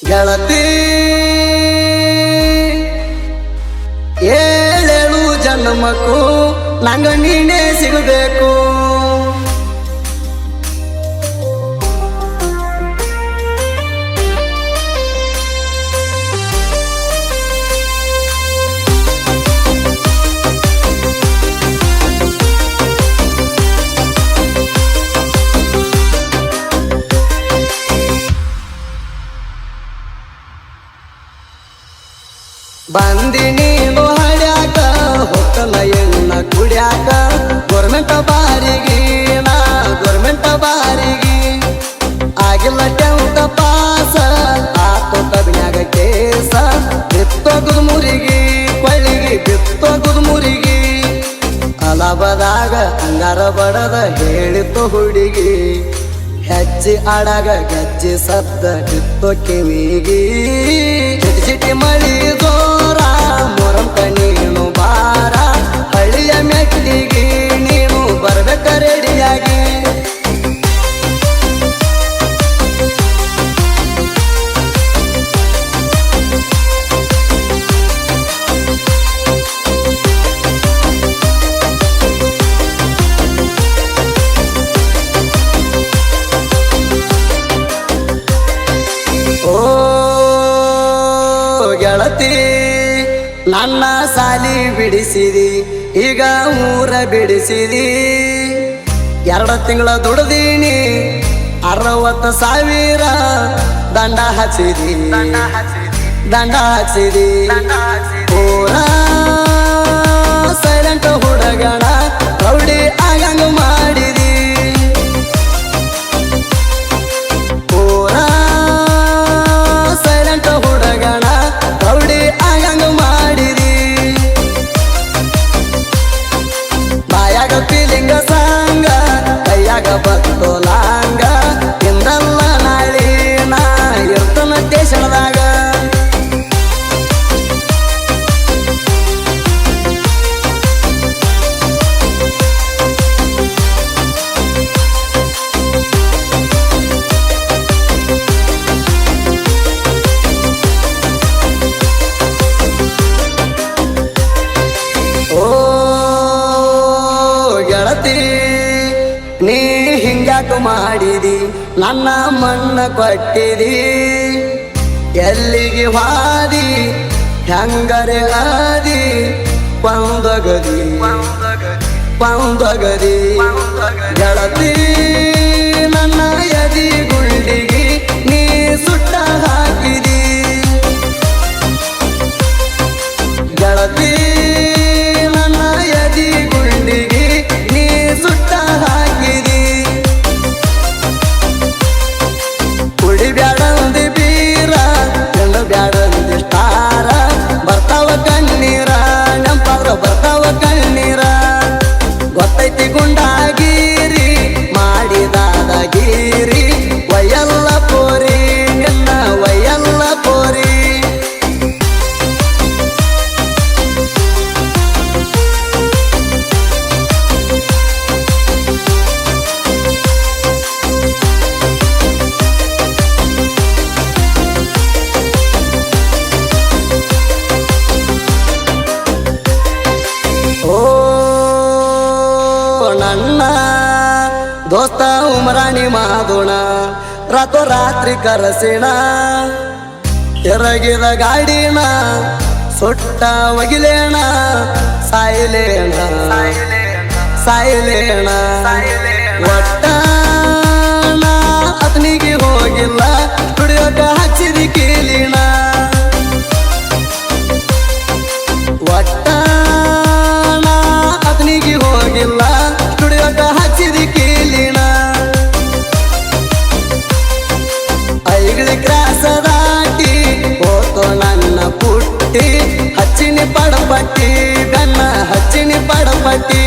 ಗೆಳತಿ ಏಳೇಳು ಜನ್ಮಕ್ಕೂ ನಂಗ ನೀನೇ ಸಿಗಬೇಕು. ಬಂದಿ ನೀನು ಹಡ್ಯಾಕ ಹೊಕ್ಕಲ ಎಣ್ಣ ಕುಡ್ಯಾಕ ಗೋರ್ಮೆಂಟ್ ಬಾರಿಗೆ ನಾ ಗೋರ್ಮೆಂಟ್ ಬಾರಿಗೆ ಆಗಿಲ್ಲ 10th ಪಾಸ ಆತೋ ಕಬ್ನ್ಯಾಗ ಕೇಸ ಬಿತ್ತೋಗುದ ಮುರಿಗಿ ಕೊಳ್ಳಿಗೆ ಬಿತ್ತೋಗುದ ಮುರಿಗಿ ಅಲಬದಾಗ ಅಂಗಾರ ಬಡದ ಹೇಳಿತ್ತು ಹುಡುಗಿ ಹೆಜ್ಜೆ ಆಡಾಗ ಗೆಜ್ಜೆ ಸದ್ದ ಬಿತ್ತೋ ಕಿವಿಗಿ ಚಿಟಿ ಚಿಟಿ ಮಳಿ ಜೋರ ಮೊರಂತ ನೀನು ಬಾರ ಹಳ್ಳಿಯ ಮೆಟ್ಟಿಗೆ ನೀನು ಬರ್ಬೇಕ ರೆಡಿಯಾಗಿ. ಗೆಳತಿ ನನ್ನ ಸಾಲಿ ಬಿಡಿಸಿದಿ ಈಗ ಊರ ಬಿಡಿಸಿದಿ 2 ತಿಂಗಳ ದುಡ್ದೀನಿ 60,000 ದಂಡ ಹಚ್ಚಿದಿ ದಂಡ ಹಚ್ಚಿದಿ ಪೂರ ಸೈಲೆಂಟ್ ಹುಡುಗಣ ರೌಡಿ ಆಗಂಗ ಮಾಡಿದಿ ಫೀಲಿಂಗ ಸಾಂಗ ಕೈಯಾಗ ಬತ್ತು ಲಾಂಗ ಇಂದಲ್ಲ ನಾಳಿ ನಾ ಇರ್ತನ ದೇಶದಾಗ. ನೀ ಹಿಂಗ್ಯಾಕ ಮಾಡಿದಿ ನನ್ನ ಮಣ್ಣ ಕೊಟ್ಟಿದಿ ಎಲ್ಲಿಗೆ ಹಾದಿ ಹೆಂಗರೆ ಆದಿ ಪಂದಗದಿ ಪಂದಗದಿ ಗೆಳತಿ ನನ್ನ ಎದಿ ಗುಂಡಿಗೆ ನೀ ಸುಟ್ಟ ಹಾಕಿದಿ ಗೆಳತಿ ನನ್ನ ಎದಿ ಗುಂಡಿಗೆ ನೀ ಸುಟ್ಟ ಹಾಕಿದಿ. ಕುಡಿಬ್ಯಾಡಂದಿ ಬೀರ ಎಂದು ಬ್ಯಾಡಂದಿ ಸ್ಟಾರ ಬರ್ತಾವ ಕಣ್ಣೀರ ನೆಂಪಾದ್ರ ಬರ್ತಾವ ಕಣ್ಣೀರ ಗೊತ್ತೈತಿ ಗುಂಡಾಗಿರಿ ಮಾಡಿದಾದಗಿರಿ ವಯ್ಯಲ್ಲ ಪೋರಿ ನಿನ್ನ ವಯ್ಯಲ್ಲ ಪೋರಿ. ನನ್ನ ದೋಸ್ತ ಉಮರಾಣಿ ಮಾದೋಣ ರಾತೋ ರಾತ್ರಿ ಕರಸಿಣ ಎರಗಿದ ಗಾಡಿನ ಸುಟ್ಟ ಒಗಿಲೇಣ ಸಾಯಿಲೇಣ ಸಾಯಿಲೇಣ ಒಟ್ಟ ಅತನಿಗೆ ಹೋಗಿಲ್ಲ ದುಡಿಯೋಕ ಹಚ್ಚಿದಿ ಕೀಲಿಣ ಒಟ್ಟ ಅತನಿಗೆ ಹೋಗಿಲ್ಲ ದುಡಿಯೋಕ ಹಚ್ಚಿದಿ ಕೀಲಿಣ ಐಗಳಿ ಕ್ರಾಸ ದಾಟಿ ಹೋತೋ ನನ್ನ ಪುಟ್ಟಿ ಹಚ್ಚಿನಿ ಪಡಪಟ್ಟಿ ಗನ್ನ ಹಚ್ಚಿನಿ ಪಡಪಟ್ಟಿ